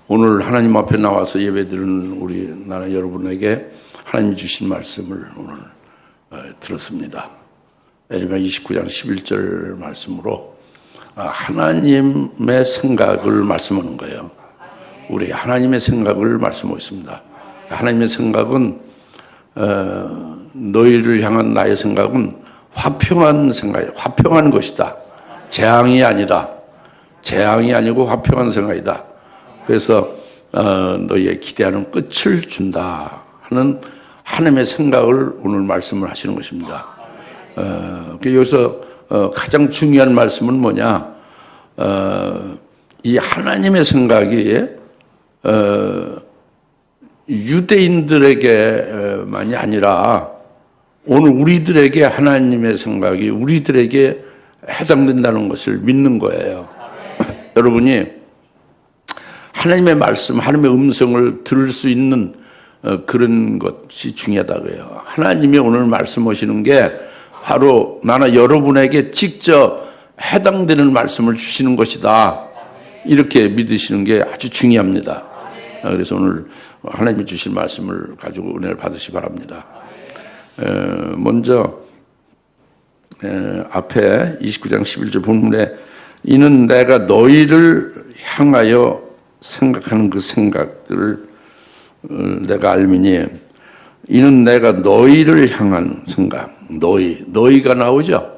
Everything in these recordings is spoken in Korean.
오늘 하나님 앞에 나와서 예배드리는 우리 나라 여러분에게 하나님이 주신 말씀을 오늘 들었습니다. 에레미야 29장 11절 말씀으로 하나님의 생각을 말씀하는 거예요. 우리 하나님의 생각을 말씀하고 있습니다. 하나님의 생각은 너희를 향한 나의 생각은 화평한 생각이에요. 화평한 것이다. 재앙이 아니고 화평한 생각이다. 그래서 너희의 기대하는 끝을 준다 하는 하나님의 생각을 오늘 말씀을 하시는 것입니다. 여기서 가장 중요한 말씀은 뭐냐? 이 하나님의 생각이 유대인들에게만이 아니라 오늘 우리들에게 하나님의 생각이 우리들에게 해당된다는 것을 믿는 거예요. 여러분이 하나님의 말씀, 하나님의 음성을 들을 수 있는 그런 것이 중요하다고요. 하나님이 오늘 말씀하시는 게 바로 나나 여러분에게 직접 해당되는 말씀을 주시는 것이다. 이렇게 믿으시는 게 아주 중요합니다. 그래서 오늘 하나님이 주신 말씀을 가지고 은혜를 받으시기 바랍니다. 먼저 앞에 29장 11절 본문에 이는 내가 너희를 향하여 생각하는 그 생각들을 내가 알미니 이는 내가 너희를 향한 생각 너희가 나오죠.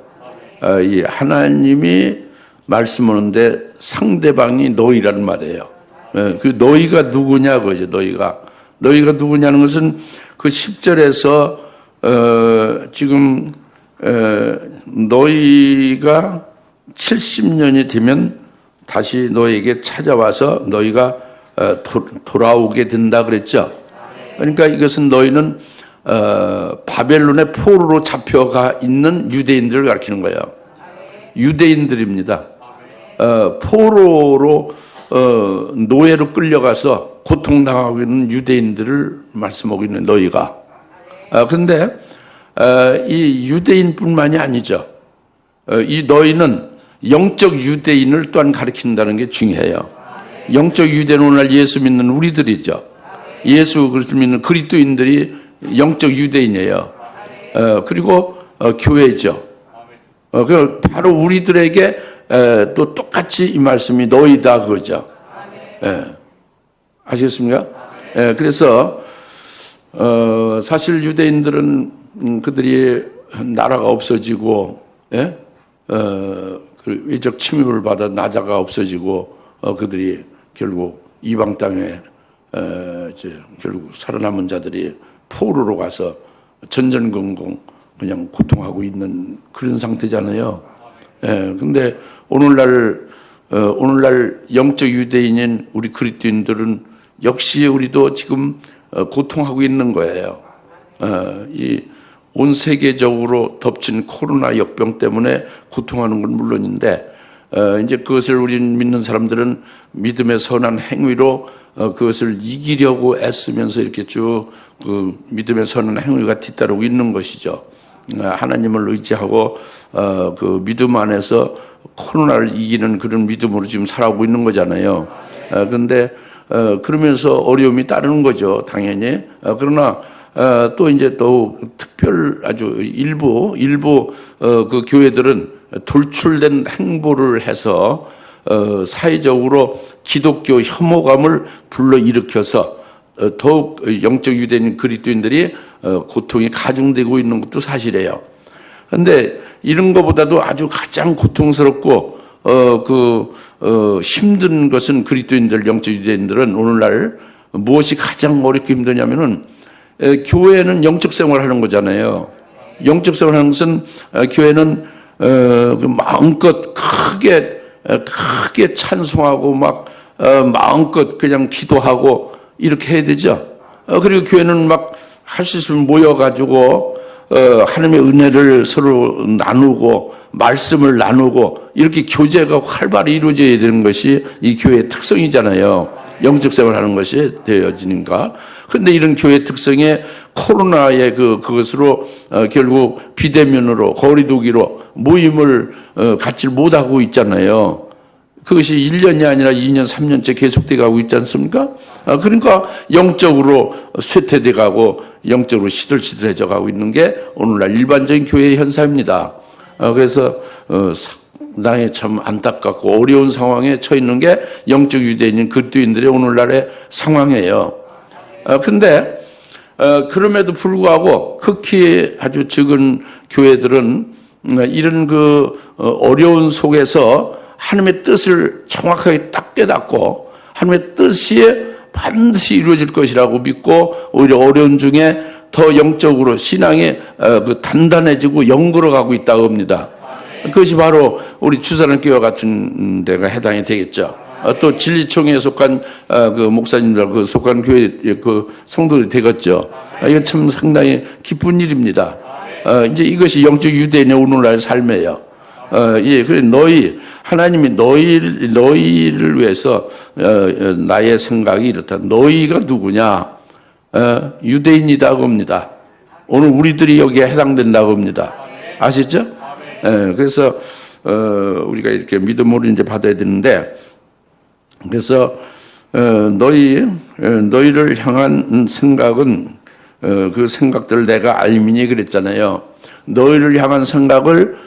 이 하나님이 말씀하는데 상대방이 너희라는 말이에요. 그 너희가 누구냐 그죠. 너희가 누구냐는 것은 그 10절에서 지금 너희가 70년이 되면 다시 너희에게 찾아와서 너희가 돌아오게 된다 그랬죠. 그러니까 이것은 너희는 바벨론의 포로로 잡혀가 있는 유대인들을 가리키는 거예요. 유대인들입니다. 포로로 노예로 끌려가서 고통당하고 있는 유대인들을 말씀하고 있는 너희가. 그런데 이 유대인뿐만이 아니죠. 이 너희는 영적 유대인을 또한 가리킨다는 게 중요해요. 영적 유대는 오늘 예수 믿는 우리들이죠. 예수 그리스도 믿는 그리스도인들이 영적 유대인이에요. 그리고 교회죠. 바로 우리들에게 또 똑같이 이 말씀이 너희다 그거죠. 아시겠습니까? 그래서 사실 유대인들은 그들이 나라가 없어지고 그 외적 침입을 받아 나라가 없어지고 그들이 결국 이방 땅에 이제 결국 살아남은 자들이 포로로 가서 전전긍긍 그냥 고통하고 있는 그런 상태잖아요. 근데 오늘날 영적 유대인인 우리 그리스도인들은 역시 우리도 지금 고통하고 있는 거예요. 이 온 세계적으로 덮친 코로나 역병 때문에 고통하는 건 물론인데 이제 그것을 우리 믿는 사람들은 믿음의 선한 행위로 그것을 이기려고 애쓰면서 이렇게 쭉 그 믿음의 선한 행위가 뒤따르고 있는 것이죠. 하나님을 의지하고 그 믿음 안에서 코로나를 이기는 그런 믿음으로 지금 살아오고 있는 거잖아요. 그런데 그러면서 어려움이 따르는 거죠, 당연히. 그러나 또 이제 또 아주 일부 그 교회들은 돌출된 행보를 해서 사회적으로 기독교 혐오감을 불러일으켜서 더욱 영적 유대인 그리스도인들이 고통이 가중되고 있는 것도 사실이에요. 그런데 이런 것보다도 아주 가장 고통스럽고 힘든 것은 그리스도인들 영적 유대인들은 오늘날 무엇이 가장 어렵게 힘드냐면은 교회는 영적 생활을 하는 거잖아요. 영적 생활을 하는 것은 교회는 마음껏 크게 찬송하고 막 마음껏 그냥 기도하고 이렇게 해야 되죠. 그리고 교회는 막 할 수 있으면 모여가지고 하나님의 은혜를 서로 나누고 말씀을 나누고 이렇게 교제가 활발히 이루어져야 되는 것이 이 교회의 특성이잖아요. 영적 생활하는 것이 되어지니까. 그런데 이런 교회 특성에 코로나의 그것으로 결국 비대면으로 거리두기로 모임을 갖지 못하고 있잖아요. 그것이 1년이 아니라 2년, 3년째 계속돼 가고 있지 않습니까? 그러니까 영적으로 쇠퇴돼 가고 영적으로 시들시들해져 가고 있는 게 오늘날 일반적인 교회의 현상입니다. 그래서 상당히 참 안타깝고 어려운 상황에 처해 있는 게 영적 유대인인 그리스도인들의 오늘날의 상황이에요. 근데 그럼에도 불구하고 극히 아주 적은 교회들은 이런 어려운 속에서 하나님의 뜻을 정확하게 딱 깨닫고 하나님의 뜻이 반드시 이루어질 것이라고 믿고 오히려 어려운 중에 더 영적으로 신앙이 단단해지고 영그러 가고 있다고 합니다. 그것이 바로 우리 주사랑교회 같은 데가 해당이 되겠죠. 또 진리총회에 속한 목사님들 속한 교회 성도들이 되겠죠. 이건 참 상당히 기쁜 일입니다. 이제 이것이 영적 유대인의 오늘날 삶이에요. 예, 그래 하나님이 너희를 위해서 나의 생각이 이렇다. 너희가 누구냐? 유대인이라고 합니다. 오늘 우리들이 여기에 해당된다고 합니다. 아시죠? 예, 그래서 우리가 이렇게 믿음으로 이제 받아야 되는데, 그래서 너희를 향한 생각은 그 생각들을 내가 알미니 그랬잖아요. 너희를 향한 생각을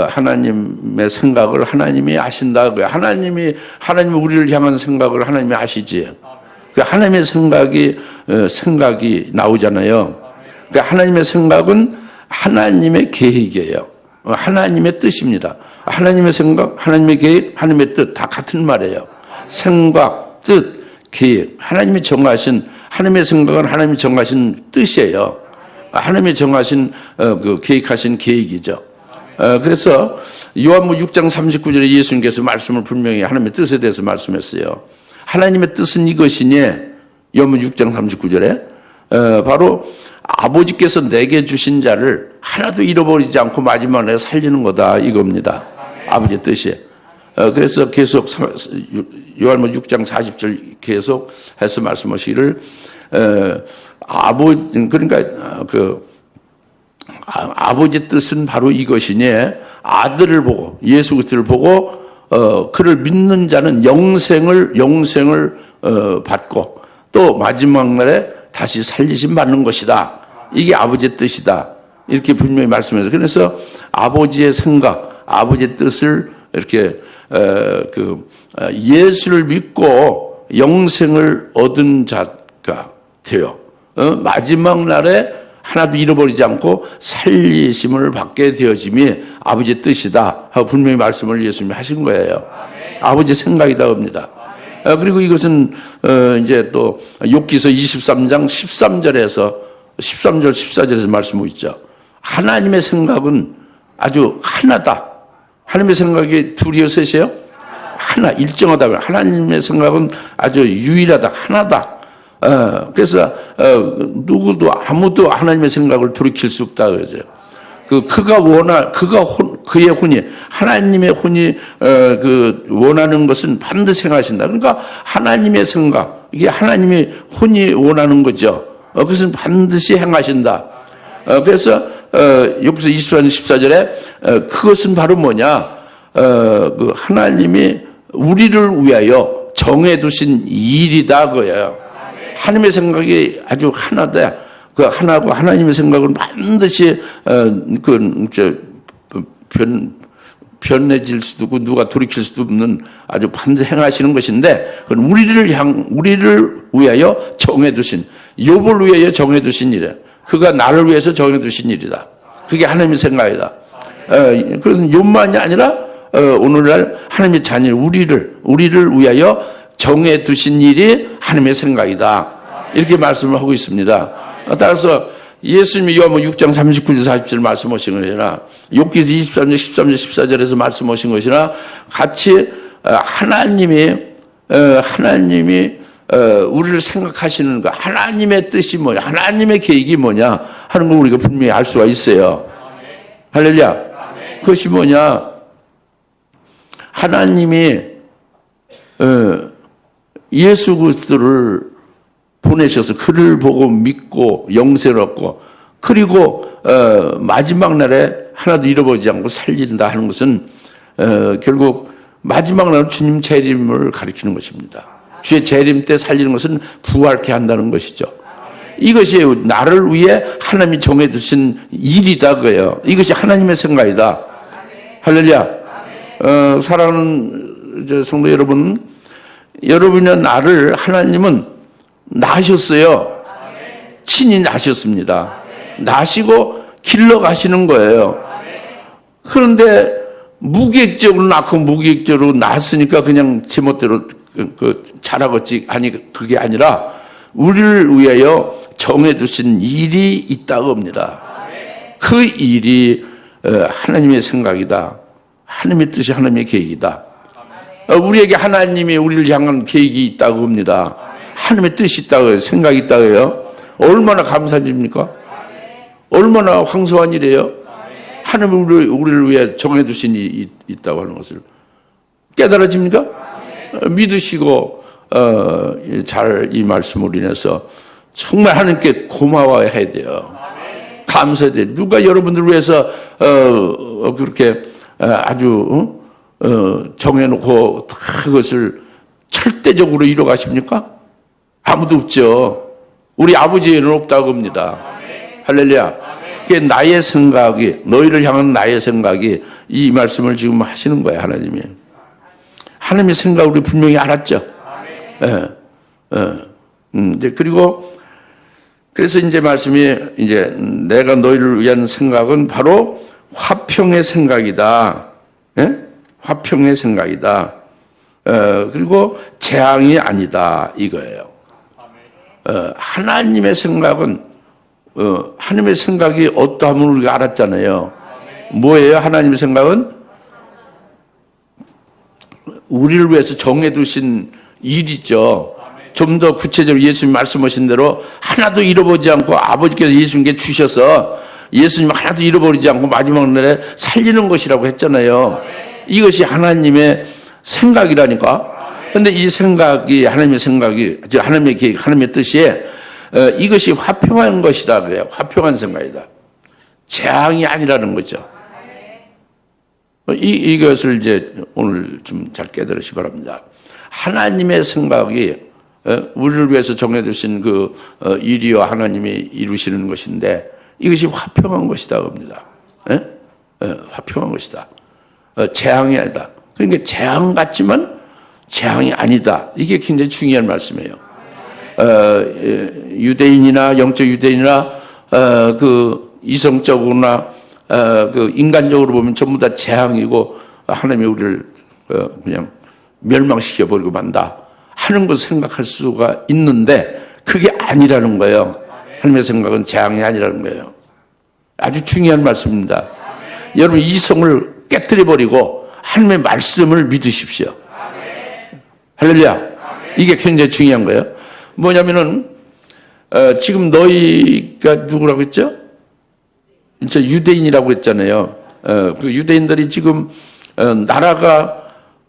하나님의 생각을 하나님이 아신다고요. 하나님이 우리를 향한 생각을 하나님이 아시지. 그 하나님의 생각이 나오잖아요. 그 하나님의 생각은 하나님의 계획이에요. 하나님의 뜻입니다. 하나님의 생각, 하나님의 계획, 하나님의 뜻 다 같은 말이에요. 생각, 뜻, 계획. 하나님이 정하신 하나님의 생각은 하나님이 정하신 뜻이에요. 하나님이 정하신 계획하신 계획이죠. 그래서 요한복음 6장 39절에 예수님께서 말씀을 분명히 하나님의 뜻에 대해서 말씀했어요. 하나님의 뜻은 이것이니 요한복음 6장 39절에 바로 아버지께서 내게 주신 자를 하나도 잃어버리지 않고 마지막에 살리는 거다 이겁니다. 아버지의 뜻이. 그래서 계속 요한복음 6장 40절 계속 해서 말씀하시기를 그러니까 아버지의 뜻은 바로 이것이니 아들을 보고 예수 그리스도를 보고 그를 믿는 자는 영생을 받고 또 마지막 날에 다시 살리심 받는 것이다. 이게 아버지의 뜻이다. 이렇게 분명히 말씀해서 그래서 아버지의 생각, 아버지의 뜻을 이렇게 예수를 믿고 영생을 얻은 자가 되어 마지막 날에 하나도 잃어버리지 않고 살리심을 받게 되어짐이 아버지의 뜻이다 하고 분명히 말씀을 예수님이 하신 거예요. 아버지의 생각이다 합니다. 그리고 이것은 이제 또 욥기서 23장 13절 14절에서 말씀하고 있죠. 하나님의 생각은 아주 하나다. 하나님의 생각이 둘이요 셋이에요? 하나, 일정하다. 하나님의 생각은 아주 유일하다. 하나다. 그래서 아무도 하나님의 생각을 돌이킬 수 없다 그러죠. 그의 혼이 하나님의 혼이 원하는 것은 반드시 행하신다. 그러니까 하나님의 생각 이게 하나님의 혼이 원하는 거죠. 그것은 반드시 행하신다. 그래서 여기서 24절 14절에 그것은 바로 뭐냐? 하나님이 우리를 위하여 정해두신 일이다 그거예요. 하나님의 생각이 아주 하나다. 그 하나고 하나님의 생각은 반드시 변해질 수도 없고 누가 돌이킬 수도 없는 아주 반드시 행하시는 것인데 그건 우리를 위하여 정해두신 욥을 위하여 정해두신 일이야. 그가 나를 위해서 정해두신 일이다. 그게 하나님의 생각이다. 그것은 욥만이 아니라 오늘날 하나님의 자녀 우리를 위하여 정해두신 일이 하나님의 생각이다. 이렇게 말씀을 하고 있습니다. 따라서 예수님이 요한복음 6장 39절 40절 말씀하신 것이나 욥기서 23절 13절 14절에서 말씀하신 것이나 같이 하나님이 우리를 생각하시는 것, 하나님의 뜻이 뭐냐, 하나님의 계획이 뭐냐 하는 걸 우리가 분명히 알 수가 있어요. 할렐루야. 그것이 뭐냐? 하나님이 예수 그리스도를 보내셔서 그를 보고 믿고 영생을 얻고 그리고 마지막 날에 하나도 잃어버리지 않고 살린다 하는 것은 결국 마지막 날 주님 재림을 가리키는 것입니다. 주의 재림 때 살리는 것은 부활케 한다는 것이죠. 이것이 나를 위해 하나님이 정해두신 일이다 그예요. 이것이 하나님의 생각이다. 할렐루야. 사랑하는 성도 여러분, 여러분의 나를 하나님은 낳으셨어요. 친히 낳으셨습니다. 낳으시고 길러 가시는 거예요. 그런데 무계획적으로 낳고 무계획적으로 낳았으니까 그냥 제멋대로 자라겠지. 아니, 그게 아니라 우리를 위하여 정해두신 일이 있다고 합니다. 그 일이 하나님의 생각이다. 하나님의 뜻이 하나님의 계획이다. 우리에게 하나님이 우리를 향한 계획이 있다고 합니다. 하나님의 뜻이 있다고요. 생각이 있다고요. 얼마나 감사한 일입니까? 얼마나 황소한 일이에요. 하나님이 우리를 위해 정해두신 일이 있다고 하는 것을 깨달아집니까? 믿으시고 잘 이 말씀으로 인해서 정말 하나님께 고마워해야 돼요. 감사해야 돼요. 누가 여러분들을 위해서 그렇게 아주 정해놓고 그것을 절대적으로 이뤄가십니까? 아무도 없죠. 우리 아버지에는 없다고 합니다. 할렐루야. 그게 나의 생각이, 너희를 향한 나의 생각이 이 말씀을 지금 하시는 거예요, 하나님이. 하나님의 생각을 우리 분명히 알았죠. 이제 그리고 그래서 이제 말씀이 이제 내가 너희를 위한 생각은 바로 화평의 생각이다. 예? 화평의 생각이다. 그리고 재앙이 아니다 이거예요. 하나님의 생각은 하나님의 생각이 어떠함을 우리가 알았잖아요. 뭐예요? 하나님의 생각은 우리를 위해서 정해두신 일이죠. 좀 더 구체적으로 예수님 말씀하신 대로 하나도 잃어버리지 않고 아버지께서 예수님께 주셔서 예수님 하나도 잃어버리지 않고 마지막 날에 살리는 것이라고 했잖아요. 이것이 하나님의 생각이라니까. 그런데 이 생각이 하나님의 생각이 하나님의 계획, 하나님의 뜻이 이것이 화평한 것이다 그래요. 화평한 생각이다. 재앙이 아니라는 거죠. 이것을 이제 오늘 좀 잘 깨달으시 기 바랍니다. 하나님의 생각이 우리를 위해서 정해두신 그 일이와 하나님이 이루시는 것인데 이것이 화평한 것이다 합니다. 화평한 것이다. 재앙이 아니다. 그러니까 재앙 같지만 재앙이 아니다. 이게 굉장히 중요한 말씀이에요. 유대인이나 영적 유대인이나 그 이성적으로나 그 인간적으로 보면 전부 다 재앙이고 하나님이 우리를 그냥 멸망시켜 버리고 만다 하는 것을 생각할 수가 있는데 그게 아니라는 거예요. 하나님의 생각은 재앙이 아니라는 거예요. 아주 중요한 말씀입니다. 여러분 이성을 깨뜨려 버리고 하나님의 말씀을 믿으십시오. 할렐루야. 이게 굉장히 중요한 거예요. 뭐냐면은 지금 너희가 누구라고 했죠? 진짜 유대인이라고 했잖아요. 그 유대인들이 지금 나라가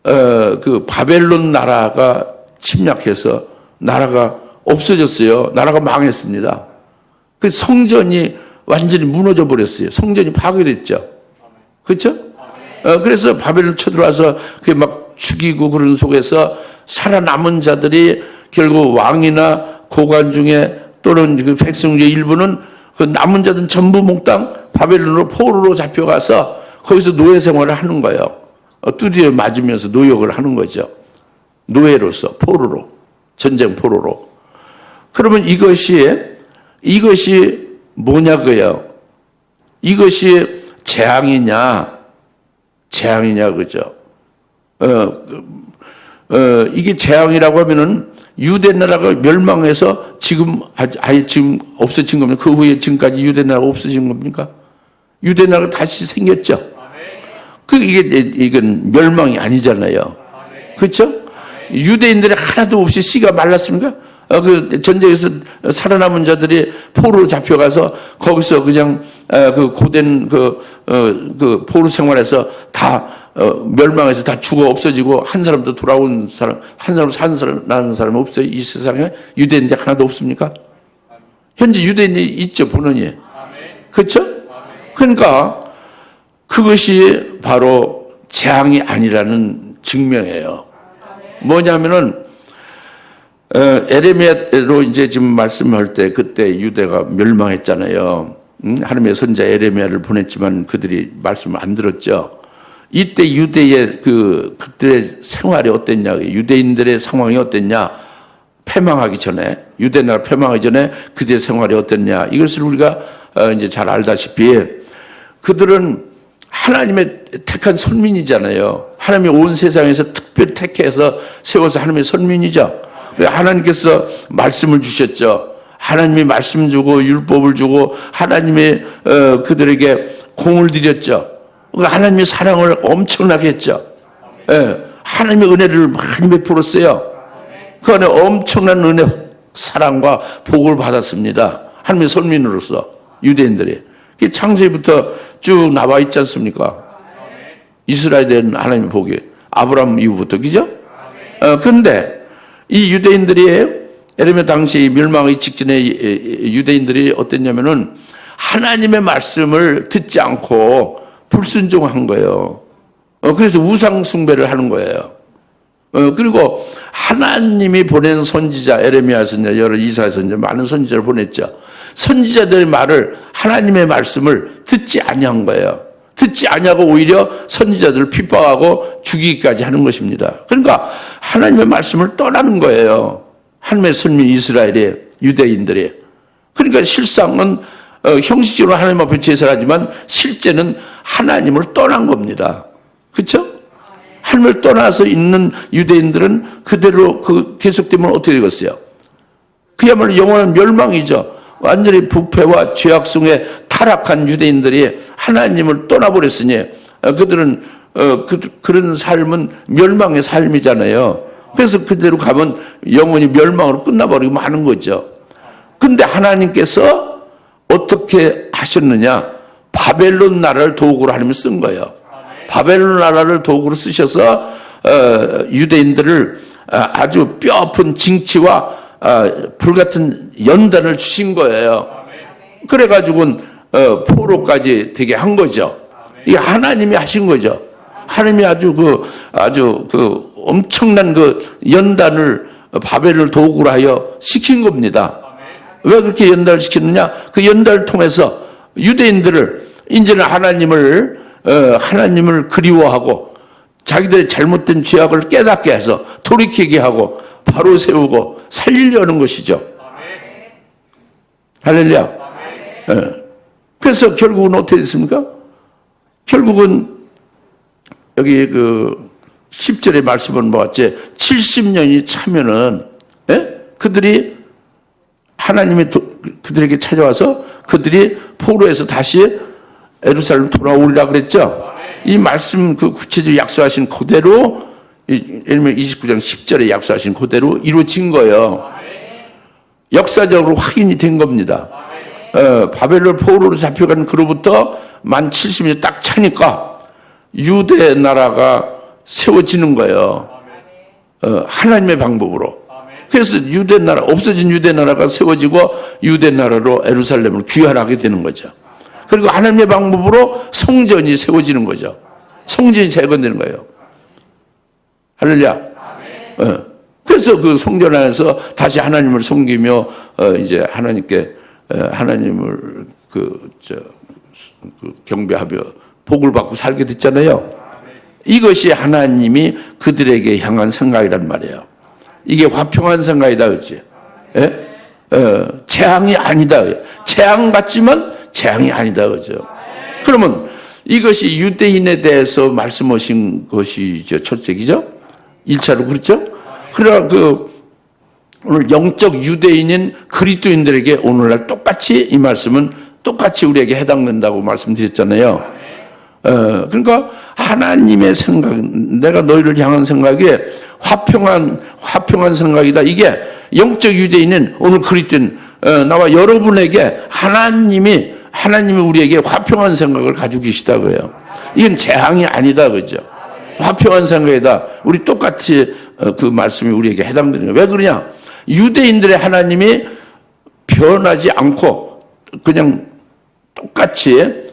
그 바벨론 나라가 침략해서 나라가 없어졌어요. 나라가 망했습니다. 그 성전이 완전히 무너져 버렸어요. 성전이 파괴됐죠. 그렇죠? 그래서 바벨론 쳐들어와서 그게 막 죽이고 그런 속에서 살아남은 자들이 결국 왕이나 고관 중에 또는 그 백성 중에 일부는 그 남은 자들은 전부 몽땅 바벨론으로 포로로 잡혀가서 거기서 노예 생활을 하는 거예요. 두드려 맞으면서 노역을 하는 거죠. 노예로서 포로로, 전쟁 포로로. 그러면 이것이 뭐냐고요? 이것이 재앙이냐 그죠? 이게 재앙이라고 하면은 유대 나라가 멸망해서 지금 아예 지금 없어진 겁니까? 그 후에 지금까지 유대 나라가 없어진 겁니까? 유대 나라가 다시 생겼죠. 이건 멸망이 아니잖아요. 그렇죠? 유대인들이 하나도 없이 씨가 말랐습니까? 그 전쟁에서 살아남은 자들이 포로로 잡혀가서 거기서 그냥 그 고된 그 포로 생활에서 다 멸망해서 다 죽어 없어지고 한 사람도 돌아온 사람, 한 사람 살아나는 사람이 없어요. 이 세상에 유대인들 하나도 없습니까? 현재 유대인이 있죠, 본원이. 그렇죠? 그러니까 그것이 바로 재앙이 아니라는 증명해요. 뭐냐면은 에레미야로 이제 지금 말씀할 때 그때 유대가 멸망했잖아요. 하나님의 선자 에레미야를 보냈지만 그들이 말씀을 안 들었죠. 이때 유대의 그들의 생활이 어땠냐, 유대인들의 상황이 어땠냐, 패망하기 전에, 유대 나라 패망하기 전에 그들의 생활이 어땠냐, 이것을 우리가 이제 잘 알다시피 그들은 하나님의 택한 선민이잖아요. 하나님이 온 세상에서 특별히 택해서 세워서 하나님의 선민이죠. 하나님께서 말씀을 주셨죠. 하나님이 말씀 주고 율법을 주고 하나님의 그들에게 공을 들였죠. 하나님의 사랑을 엄청나게 했죠. 하나님의 은혜를 많이 베풀었어요. 그 안에 엄청난 은혜, 사랑과 복을 받았습니다. 하나님의 선민으로서 유대인들이. 창세기부터 쭉 나와 있지 않습니까? 이스라엘은 하나님의 복이 아브라함 이후부터, 그죠? 그런데 이 유대인들이 에레미야 당시 멸망의 직전에 유대인들이 어땠냐면은 하나님의 말씀을 듣지 않고 불순종한 거예요. 그래서 우상 숭배를 하는 거예요. 그리고 하나님이 보낸 선지자 에레미야 선지자, 여러 이사야 선지자, 많은 선지자를 보냈죠. 선지자들의 말을, 하나님의 말씀을 듣지 아니한 거예요. 듣지 아니하고 오히려 선지자들을 핍박하고 죽이기까지 하는 것입니다. 그러니까 하나님의 말씀을 떠나는 거예요. 하나님의 선민 이스라엘이, 유대인들이. 그러니까 실상은 형식적으로 하나님 앞에 제사를 하지만 실제는 하나님을 떠난 겁니다. 그렇죠? 하나님을 떠나서 있는 유대인들은 그대로 계속되면 어떻게 되겠어요? 그야말로 영원한 멸망이죠. 완전히 부패와 죄악성에 타락한 유대인들이 하나님을 떠나버렸으니 그들은 그런 삶은 멸망의 삶이잖아요. 그래서 그대로 가면 영원히 멸망으로 끝나버리고 마는 거죠. 근데 하나님께서 어떻게 하셨느냐? 바벨론 나라를 도구로 하나님이 쓴 거예요. 바벨론 나라를 도구로 쓰셔서 유대인들을 아주 뼈아픈 징치와 불같은 연단을 주신 거예요. 그래가지고는 포로까지 되게 한 거죠. 이게 하나님이 하신 거죠. 하나님이 아주 엄청난 연단을 바벨을 도구로 하여 시킨 겁니다. 왜 그렇게 연단을 시켰느냐? 그 연단을 통해서 유대인들을 이제는 하나님을 그리워하고 자기들의 잘못된 죄악을 깨닫게 해서 돌이키게 하고 바로 세우고 살리려는 것이죠. 할렐루야. 그래서 결국은 어떻게 됐습니까? 결국은 여기 10절의 말씀은 뭐였지? 70년이 차면은 그들이 하나님이 그들에게 찾아와서 그들이 포로에서 다시 예루살렘 돌아오리라 그랬죠. 이 말씀 구체적으로 약속하신 그대로 예레미야 29장 10절에 약속하신 그대로 이루어진 거예요. 역사적으로 확인이 된 겁니다. 바벨론 포로로 잡혀간 그로부터 만 70년 딱 차니까 유대 나라가 세워지는 거예요. 하나님의 방법으로. 그래서 없어진 유대 나라가 세워지고 유대 나라로 예루살렘을 귀환하게 되는 거죠. 그리고 하나님의 방법으로 성전이 세워지는 거죠. 성전이 재건되는 거예요. 할렐루야. 그래서 그 성전 안에서 다시 하나님을 섬기며 이제 하나님께 하나님을 경배하며 복을 받고 살게 됐잖아요. 이것이 하나님이 그들에게 향한 생각이란 말이에요. 이게 화평한 생각이다, 그렇지? 재앙이 아니다. 재앙 같지만 재앙이 아니다, 그죠? 그러면 이것이 유대인에 대해서 말씀하신 것이죠. 첫째기죠? 1차로 그렇죠? 그러나 오늘 영적 유대인인 그리스도인들에게 오늘날 똑같이 이 말씀은 똑같이 우리에게 해당된다고 말씀드렸잖아요. 그러니까 하나님의 생각, 내가 너희를 향한 생각이 화평한 생각이다. 이게 영적 유대인은 오늘 그리스도인 나와 여러분에게 하나님이 우리에게 화평한 생각을 가지고 계시다고요. 이건 재앙이 아니다, 그죠? 화평한 생각이다. 우리 똑같이 그 말씀이 우리에게 해당되는 거예요. 왜 그러냐? 유대인들의 하나님이 변하지 않고 그냥 똑같이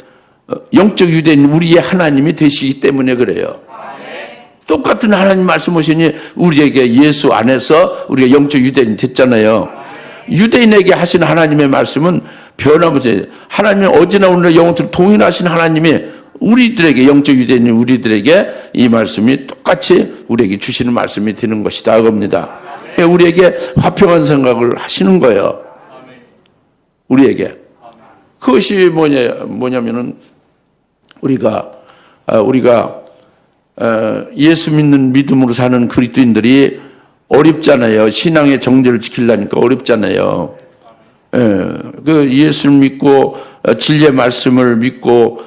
영적 유대인 우리의 하나님이 되시기 때문에 그래요. 똑같은 하나님 말씀 오시니 우리에게 예수 안에서 우리가 영적 유대인이 됐잖아요. 유대인에게 하신 하나님의 말씀은 변함없이 하나님은 어제나 오늘나 영원토록 동일하신 하나님이 우리들에게 영적 유대인인 우리들에게 이 말씀이 똑같이 우리에게 주시는 말씀이 되는 것이다 겁니다. 우리에게 화평한 생각을 하시는 거예요. 우리에게. 그것이 뭐냐면은 우리가 예수 믿는 믿음으로 사는 그리스도인들이 어렵잖아요. 신앙의 정죄를 지키려니까 어렵잖아요. 그 예수를 믿고 진리의 말씀을 믿고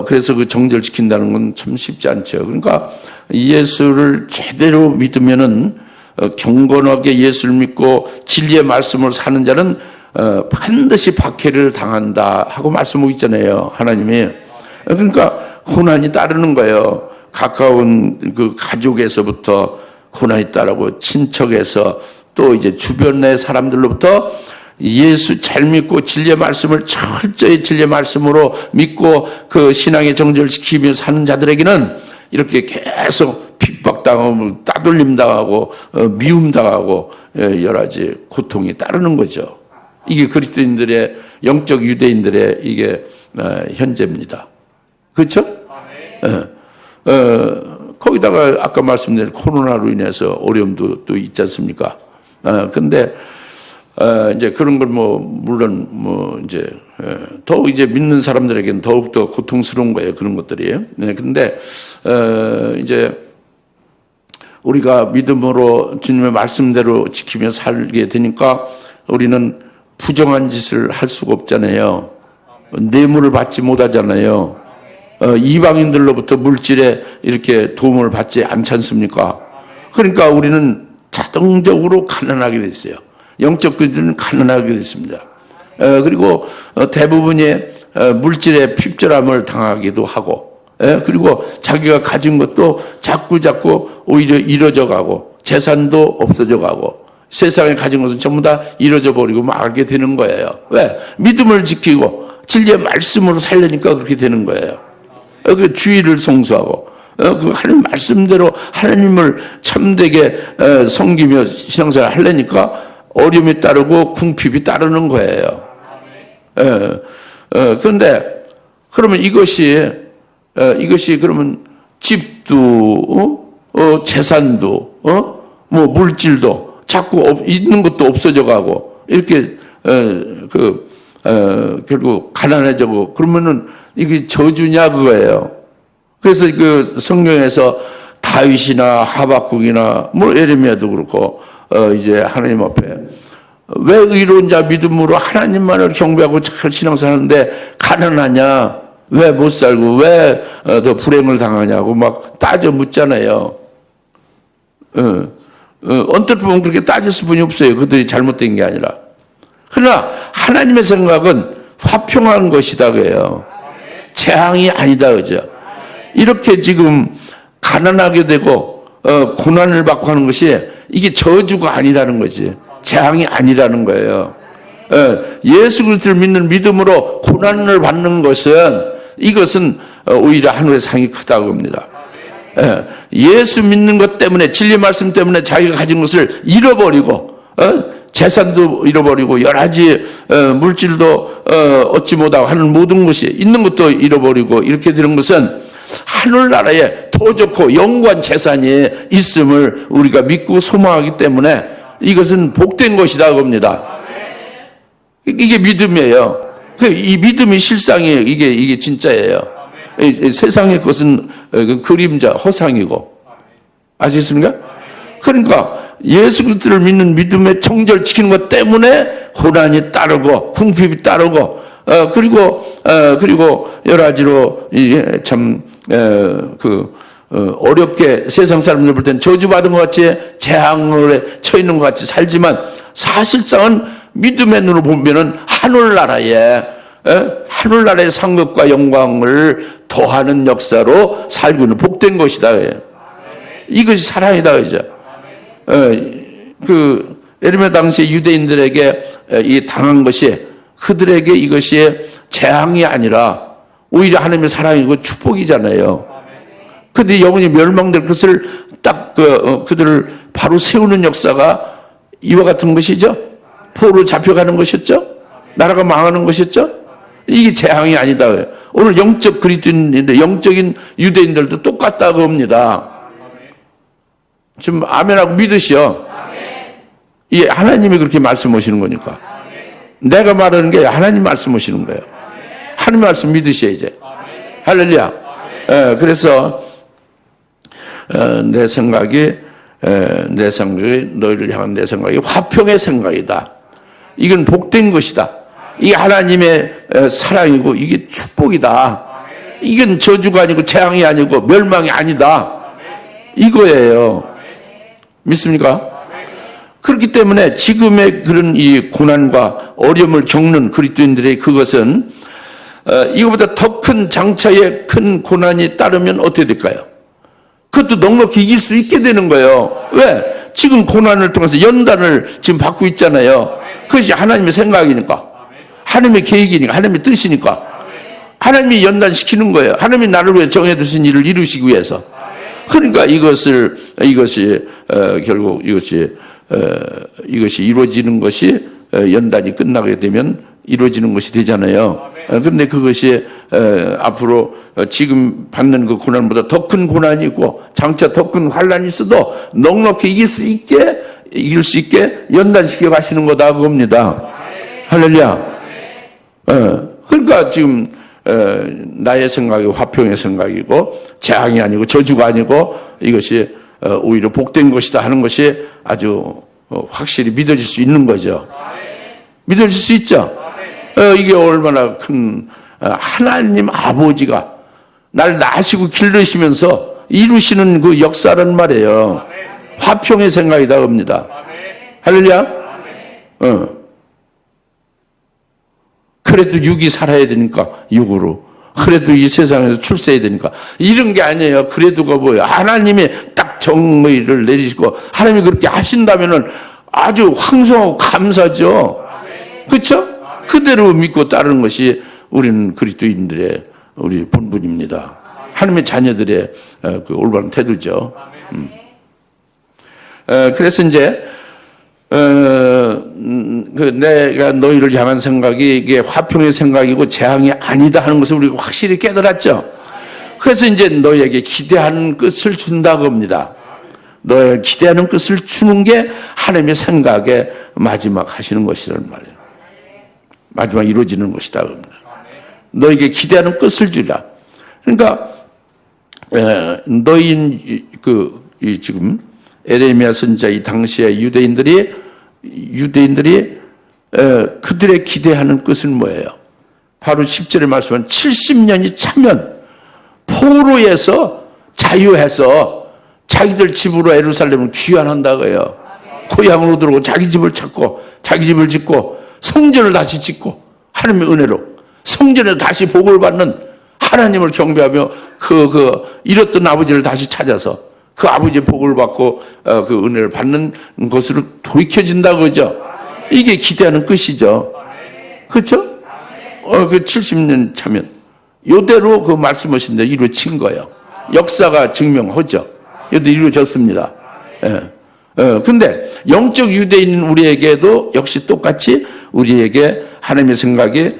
그래서 그 정죄를 지킨다는 건 참 쉽지 않죠. 그러니까 예수를 제대로 믿으면은 경건하게 예수를 믿고 진리의 말씀을 사는 자는 반드시 박해를 당한다 하고 말씀하고 있잖아요. 하나님이. 그러니까 고난이 따르는 거예요. 가까운 그 가족에서부터 고난이 따르고 친척에서 또 이제 주변의 사람들로부터 예수 잘 믿고 진리의 말씀을 철저히 진리의 말씀으로 믿고 그 신앙의 정죄를 지키며 사는 자들에게는 이렇게 계속 핍박당하고 따돌림당하고 미움당하고 여러 가지 고통이 따르는 거죠. 이게 그리스도인들의 영적 유대인들의 이게 현재입니다. 그렇죠? 거기다가 아까 말씀드린 코로나로 인해서 어려움도 또 있지 않습니까? 근데 이제 그런 걸 물론 이제 더 이제 믿는 사람들에게는 더욱더 고통스러운 거예요. 그런 것들이. 네, 근데 이제 우리가 믿음으로 주님의 말씀대로 지키며 살게 되니까 우리는 부정한 짓을 할 수가 없잖아요. 뇌물을 받지 못하잖아요. 이방인들로부터 물질에 이렇게 도움을 받지 않지 않습니까? 그러니까 우리는 자동적으로 가난하게 됐어요. 영적 그들은 가난하게 됐습니다. 그리고 대부분의 물질의 핍절함을 당하기도 하고, 그리고 자기가 가진 것도 자꾸 오히려 잃어져 가고, 재산도 없어져 가고, 세상에 가진 것은 전부 다 잃어져 버리고 말게 되는 거예요. 왜? 믿음을 지키고 진리의 말씀으로 살려니까 그렇게 되는 거예요. 그 주의를 성수하고 그 하나님 말씀대로 하나님을 참되게 섬기며 신앙생활 하려니까 어려움이 따르고 궁핍이 따르는 거예요. 그런데 그러면 이것이 그러면 집도 재산도 물질도 자꾸 있는 것도 없어져 가고 이렇게 결국 가난해지고 그러면은 이게 저주냐 그거예요. 그래서 그 성경에서 다윗이나 하박국이나 에레미야도 그렇고 이제 하나님 앞에 왜 의로운 자 믿음으로 하나님만을 경배하고 잘 신앙생활하는데 가난하냐? 왜 못 살고 왜 더 불행을 당하냐고 막 따져 묻잖아요. 언뜻 보면 그렇게 따졌을 뿐이 없어요. 그들이 잘못된 게 아니라. 그러나 하나님의 생각은 화평한 것이다 그래요. 재앙이 아니다 그죠. 이렇게 지금 가난하게 되고 고난을 받고 하는 것이 이게 저주가 아니라는 거지. 재앙이 아니라는 거예요. 예수 그리스도를 믿는 믿음으로 고난을 받는 것은 이것은 오히려 하늘의 상이 크다고 합니다. 예수 믿는 것 때문에 진리 말씀 때문에 자기가 가진 것을 잃어버리고 재산도 잃어버리고 여러 가지 물질도 얻지 못하고 하는 모든 것이 있는 것도 잃어버리고 이렇게 되는 것은 하늘나라에 더 좋고 영원한 재산이 있음을 우리가 믿고 소망하기 때문에 이것은 복된 것이다 겁니다. 이게 믿음이에요. 이 믿음이 실상이에요. 이게 진짜예요. 세상의 것은 그림자, 허상이고. 아시겠습니까? 그러니까 예수 그리스도를 믿는 믿음의 정절 지키는 것 때문에 고난이 따르고 궁핍이 따르고 그리고 여러 가지로 참 어렵게 세상 사람들 볼 땐 저주받은 것 같이 재앙에 처해 있는 것 같이 살지만 사실상은 믿음의 눈으로 보면은 하늘나라의 상급과 영광을 더하는 역사로 살고 있는 복된 것이다. 이것이 사랑이다 그죠. 그 에르메 당시 유대인들에게 이 당한 것이 그들에게 이것이 재앙이 아니라 오히려 하나님의 사랑이고 축복이잖아요. 근데 영혼이 멸망될 것을 그들을 바로 세우는 역사가 이와 같은 것이죠. 포로 잡혀가는 것이었죠. 나라가 망하는 것이었죠. 이게 재앙이 아니다. 오늘 영적 그리스도인인데 영적인 유대인들도 똑같다고 합니다. 지금 아멘하고 믿으시오. 이 하나님이 그렇게 말씀하시는 거니까. 내가 말하는 게 하나님 말씀하시는 거예요. 하나님 말씀 믿으셔야지. 할렐루야. 그래서 내 생각이 너희를 향한 내 생각이 화평의 생각이다. 이건 복된 것이다. 이게 하나님의 사랑이고 이게 축복이다. 이건 저주가 아니고 재앙이 아니고 멸망이 아니다. 이거예요. 믿습니까? 그렇기 때문에 지금의 그런 이 고난과 어려움을 겪는 그리스도인들의 그것은 이거보다 더 큰 장차의 큰 고난이 따르면 어떻게 될까요? 그것도 넉넉히 이길 수 있게 되는 거예요. 왜? 지금 고난을 통해서 연단을 지금 받고 있잖아요. 그것이 하나님의 생각이니까. 하나님의 계획이니까. 하나님의 뜻이니까. 하나님이 연단시키는 거예요. 하나님이 나를 위해 정해두신 일을 이루시기 위해서. 그러니까 이것이 결국 이것이 이루어지는 것이 연단이 끝나게 되면 이루어지는 것이 되잖아요. 그런데 그것이 앞으로 지금 받는 그 고난보다 더 큰 고난이 있고 장차 더 큰 환난이 있어도 넉넉히 이길 수 있게 연단시켜 가시는 거다 그겁니다. 할렐루야. 그러니까 지금 나의 생각이 화평의 생각이고 재앙이 아니고 저주가 아니고 이것이 오히려 복된 것이다 하는 것이 아주 확실히 믿어질 수 있는 거죠. 믿어질 수 있죠. 이게 얼마나 큰 하나님 아버지가 날 낳으시고 기르시면서 이루시는 그 역사란 말이에요. 화평의 생각이다 겁니다. 할렐루야. 그래도 육이 살아야 되니까 육으로. 그래도 이 세상에서 출세해야 되니까. 이런 게 아니에요. 그래도가 뭐예요? 하나님이 딱 정의를 내리시고 하나님이 그렇게 하신다면은 아주 황송하고 감사죠. 그렇죠? 그대로 믿고 따르는 것이 우리는 그리스도인들의 우리 본분입니다. 하나님의 자녀들의 그 올바른 태도죠. 그래서 이제 내가 너희를 향한 생각이 이게 화평의 생각이고 재앙이 아니다 하는 것을 우리가 확실히 깨달았죠. 그래서 이제 너희에게 기대하는 끝을 준다고 합니다. 너희에게 기대하는 끝을 주는 게 하나님의 생각에 마지막 하시는 것이란 말이에요. 마지막 이루어지는 것이다 그럽니다. 너에게 기대하는 끝을 주라. 그러니까 너희 지금 에레미야 선지자 이 당시의 유대인들이 그들의 기대하는 끝은 뭐예요? 바로 10절에 말씀한 70년이 차면 포로에서 자유해서 자기들 집으로 예루살렘을 귀환한다고 해요. 고향으로 들어오고 자기 집을 찾고 자기 집을 짓고 성전을 다시 짓고 하나님의 은혜로 성전에서 다시 복을 받는 하나님을 경배하며 잃었던 아버지를 다시 찾아서 그 아버지의 복을 받고 그 은혜를 받는 것으로 돌이켜진다 그죠? 이게 기대하는 끝이죠. 그렇죠? 그 70년 차면 이대로 그 말씀하신 대로 이루어진 거예요. 역사가 증명하죠. 이것도 이루어졌습니다. 근데 영적 유대인 우리에게도 역시 똑같이 우리에게 하나님의 생각이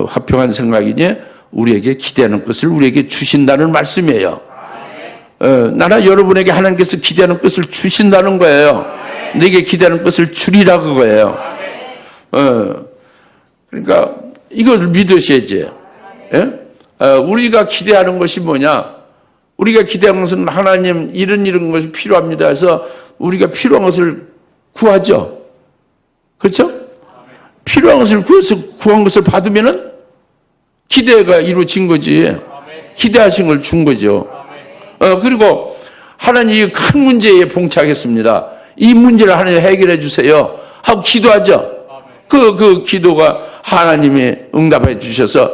화평한 생각이니 우리에게 기대하는 것을 우리에게 주신다는 말씀이에요. 나나 여러분에게 하나님께서 기대하는 것을 주신다는 거예요. 내게 기대하는 것을 주리라 그거예요. 그러니까 이걸 믿으셔야지. 우리가 기대하는 것이 뭐냐? 우리가 기대하는 것은 하나님 이런 것이 필요합니다 해서 우리가 필요한 것을 구하죠. 그렇죠? 필요한 것을 구한 것을 받으면은 기대가 이루어진 거지. 기대하신 걸 준 거죠. 그리고 하나님 큰 문제에 봉착했습니다. 이 문제를 하나님 해결해 주세요 하고 기도하죠. 그 기도가 하나님이 응답해 주셔서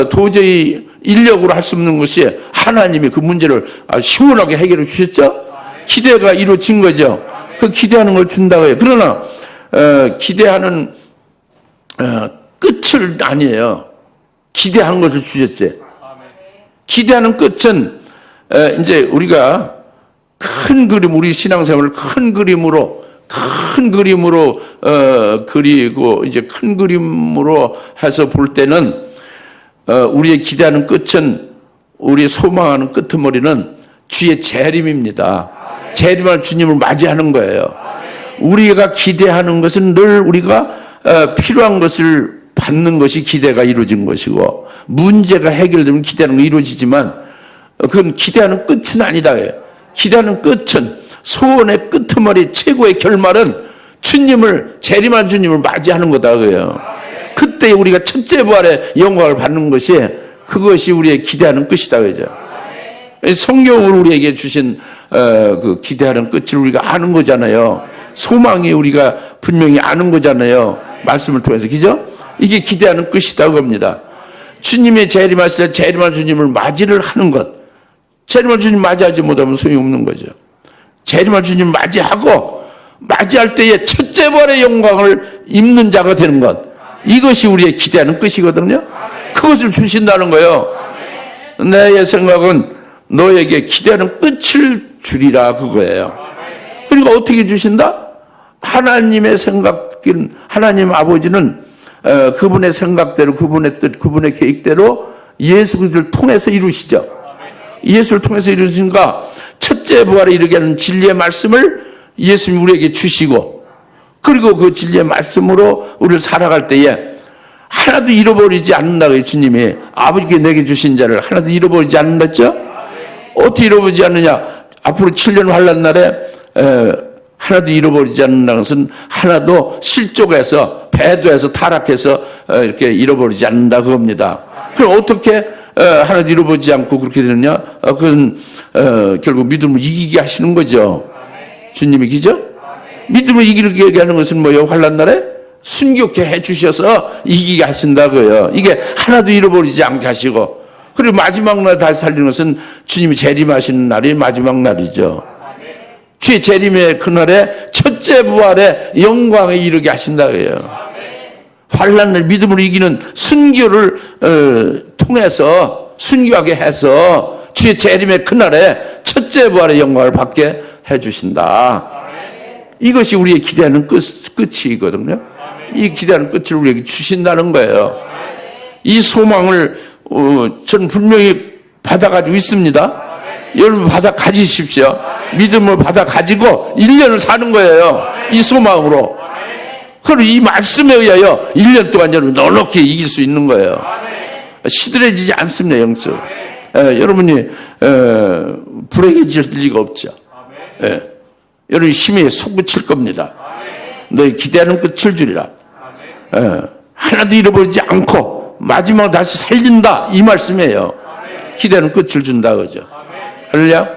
도저히 인력으로 할 수 없는 것이 하나님이 그 문제를 시원하게 해결해 주셨죠. 기대가 이루어진 거죠. 그 기대하는 걸 준다고 해요. 그러나 기대하는 끝을 아니에요. 기대하는 것을 주셨지. 기대하는 끝은 이제 우리가 큰 그림, 우리 신앙생활을 큰 그림으로 그리고 이제 큰 그림으로 해서 볼 때는 우리의 기대하는 끝은, 우리의 소망하는 끄트머리는 주의 재림입니다. 재림할 주님을 맞이하는 거예요. 우리가 기대하는 것은 늘 우리가 필요한 것을 받는 것이 기대가 이루어진 것이고, 문제가 해결되면 기대하는 거 이루어지지만 그건 기대하는 끝은 아니다. 기대하는 끝은, 소원의 끄트머리 최고의 결말은 주님을, 재림한 주님을 맞이하는 거다. 그래요. 그때 우리가 첫째 부활의 영광을 받는 것이, 그것이 우리의 기대하는 끝이다. 그죠? 성경으로 우리에게 주신 그 기대하는 끝을 우리가 아는 거잖아요. 소망이 우리가 분명히 아는 거잖아요. 말씀을 통해서. 그죠? 이게 기대하는 끝이다. 그겁니다. 주님의 재림하실 때 재림한 주님을 맞이를 하는 것. 재림한 주님 맞이하지 못하면 소용이 없는 거죠. 재림한 주님 맞이하고, 맞이할 때에 첫째 부활의 영광을 입는 자가 되는 것. 이것이 우리의 기대하는 끝이거든요. 그것을 주신다는 거예요. 내 생각은 너에게 기대하는 끝을 주리라, 그거예요. 그러니까 어떻게 주신다? 하나님의 생각인 하나님 아버지는 그분의 생각대로, 그분의 뜻, 그분의 계획대로 예수 그리스도를 통해서 이루시죠. 예수를 통해서 이루시니까 첫째 부활에 이르게 하는 진리의 말씀을 예수님이 우리에게 주시고, 그리고 그 진리의 말씀으로 우리를 살아갈 때에 하나도 잃어버리지 않는다고 주님이, 아버지께 내게 주신 자를 하나도 잃어버리지 않는다죠. 어떻게 잃어버리지 않느냐? 앞으로 7년 환난 날에 하나도 잃어버리지 않는다는 것은 하나도 실족해서, 배도해서, 타락해서 이렇게 잃어버리지 않는다 그겁니다. 그럼 어떻게 하나도 잃어버리지 않고 그렇게 되느냐? 그건 결국 믿음을 이기게 하시는 거죠. 주님이. 그죠? 믿음을 이기게 얘기하는 것은 뭐예요? 환난 날에 순교케 해주셔서 이기게 하신다고요. 이게 하나도 잃어버리지 않게 하시고, 그리고 마지막 날 다시 살리는 것은 주님이 재림하시는 날이 마지막 날이죠. 주의 재림의 그날에 첫째 부활의 영광에 이르게 하신다고요. 환난 날 믿음으로 이기는 순교를 통해서, 순교하게 해서 주의 재림의 그날에 첫째 부활의 영광을 받게 해주신다. 이것이 우리의 기대하는 끝이거든요. 이 기대하는 끝을 우리에게 주신다는 거예요. 이 소망을 저는 분명히 받아가지고 있습니다. 여러분 받아 가지십시오. 믿음을 받아 가지고 1년을 사는 거예요. 이 소망으로. 그리고 이 말씀에 의하여 1년 동안 여러분 넉넉히 이길 수 있는 거예요. 시들해지지 않습니다. 영적. 여러분이 불행해질 리가 없죠. 여러분 힘에 솟구칠 겁니다. 너희 기대하는 끝을 주리라. 하나도 잃어버리지 않고 마지막 다시 살린다, 이 말씀이에요. 기대하는 끝을 준다 그죠. 할렐루야.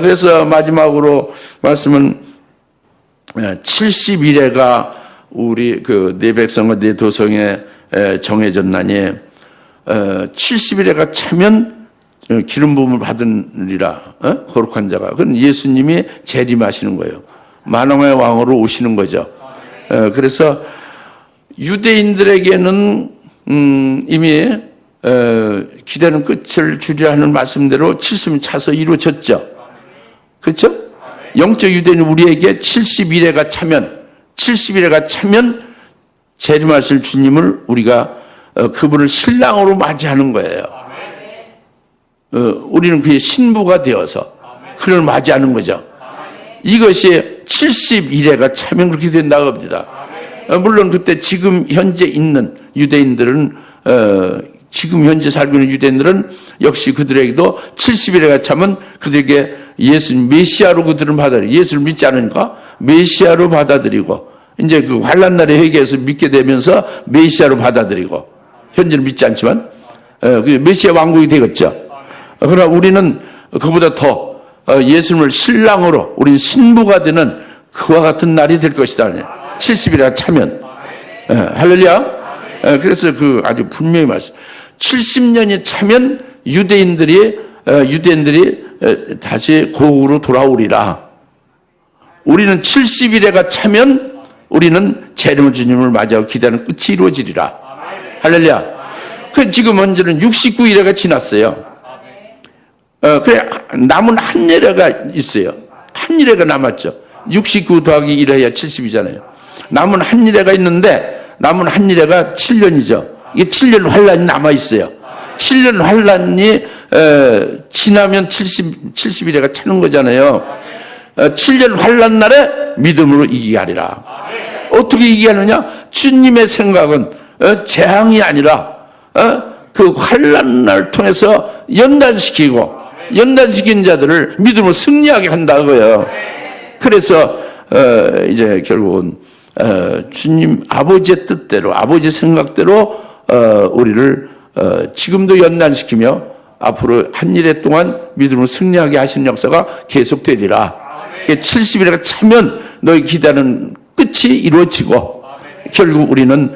그래서 마지막으로 말씀은 70일에가 우리 내 백성과 내 도성에 정해졌나니 70일에가 차면 기름 부음을 받으리라. 거룩한 자가. 그건 예수님이 재림하시는 거예요. 만왕의 왕으로 오시는 거죠. 그래서 유대인들에게는 이미 기대는 끝을 주리라 하는 말씀대로 70일 차서 이루어졌죠. 그렇죠? 영적 유대인 우리에게 70일에가 차면 재림하실 주님을 우리가 그분을 신랑으로 맞이하는 거예요. 우리는 그의 신부가 되어서 그를 맞이하는 거죠. 이것이 70일에가 차면 그렇게 된다고 합니다. 물론 그때 지금 현재 있는 유대인들은, 지금 현재 살고 있는 유대인들은 역시 그들에게도 70일에가 차면 그들에게 예수 메시아로 그들은 받아들이고, 예수를 믿지 않으니까 메시아로 받아들이고, 이제 그 환난 날에 회개해서 믿게 되면서 메시아로 받아들이고, 현재는 믿지 않지만 그 메시아 왕국이 되겠죠. 그러나 우리는 그보다 더 예수님을 신랑으로, 우리 신부가 되는 그와 같은 날이 될 것이다. 70일에가 차면. 할렐루야. 그래서 아주 분명히 말씀. 70년이 차면 유대인들이 다시 고국으로 돌아오리라. 우리는 70일에가 차면 우리는 재림을 주님을 맞이하고 기대하는 끝이 이루어지리라. 할렐루야. 지금 현재는 69일에가 지났어요. 그래, 남은 한 예례가 있어요. 한 일회가 남았죠. 69 더하기 1해야 70이잖아요. 남은 한 일회가 있는데 남은 한 일회가 7년이죠. 이게 7년 환란이 남아 있어요. 7년 환란이 지나면 70일회가 차는 거잖아요. 7년 환란 날에 믿음으로 이기게 하리라. 어떻게 이기게 하느냐? 주님의 생각은 재앙이 아니라 그 환란 날 통해서 연단시키고 연단시킨 자들을 믿음으로 승리하게 한다고요. 그래서 이제 결국은 주님 아버지의 뜻대로 아버지의 생각대로 우리를 지금도 연단시키며 앞으로 한 일해 동안 믿음으로 승리하게 하시는 역사가 계속되리라. 70일가 차면 너희 기다는 끝이 이루어지고 결국 우리는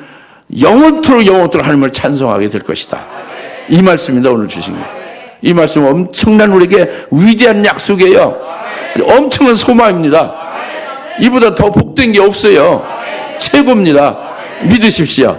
영원토록 하나님을 찬송하게 될 것이다. 이 말씀입니다. 오늘 주신 거. 이 말씀은 엄청난 우리에게 위대한 약속이에요. 엄청난 소망입니다. 이보다 더 복된 게 없어요. 최고입니다. 믿으십시오.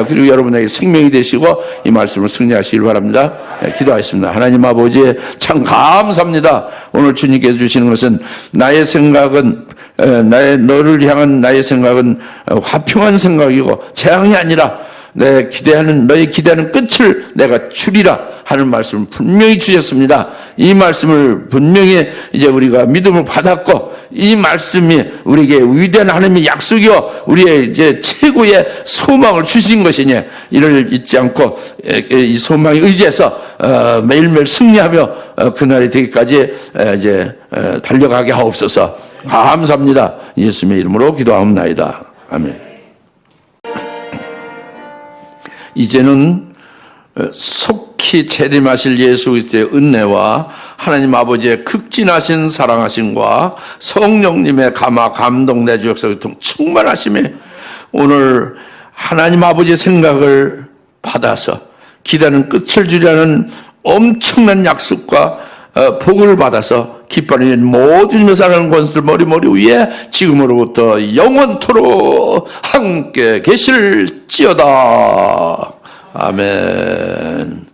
그리고 여러분에게 생명이 되시고 이 말씀을 승리하시길 바랍니다. 기도하겠습니다. 하나님 아버지 참 감사합니다. 오늘 주님께서 주시는 것은 나의 생각은 너를 향한 나의 생각은 화평한 생각이고 재앙이 아니라 너의 기대하는 끝을 내가 주리라 하는 말씀을 분명히 주셨습니다. 이 말씀을 분명히 이제 우리가 믿음을 받았고 이 말씀이 우리에게 위대한 하나님의 약속이요 우리의 이제 최고의 소망을 주신 것이니 이를 잊지 않고 이 소망에 의지해서 매일매일 승리하며 그날이 되기까지 이제 달려가게 하옵소서. 감사합니다. 예수님의 이름으로 기도하옵나이다. 아멘. 이제는 속히 재림하실 예수 그리스도의 은혜와 하나님 아버지의 극진하신 사랑하심과 성령님의 감동 내주 역사를 통해 충만하심에 오늘 하나님 아버지의 생각을 받아서 기다는 끝을 주려는 엄청난 약속과 복을 받아서 기뻐하는 모든 여사라는 권수들 머리 위에 지금으로부터 영원토록 함께 계실지어다. 아멘.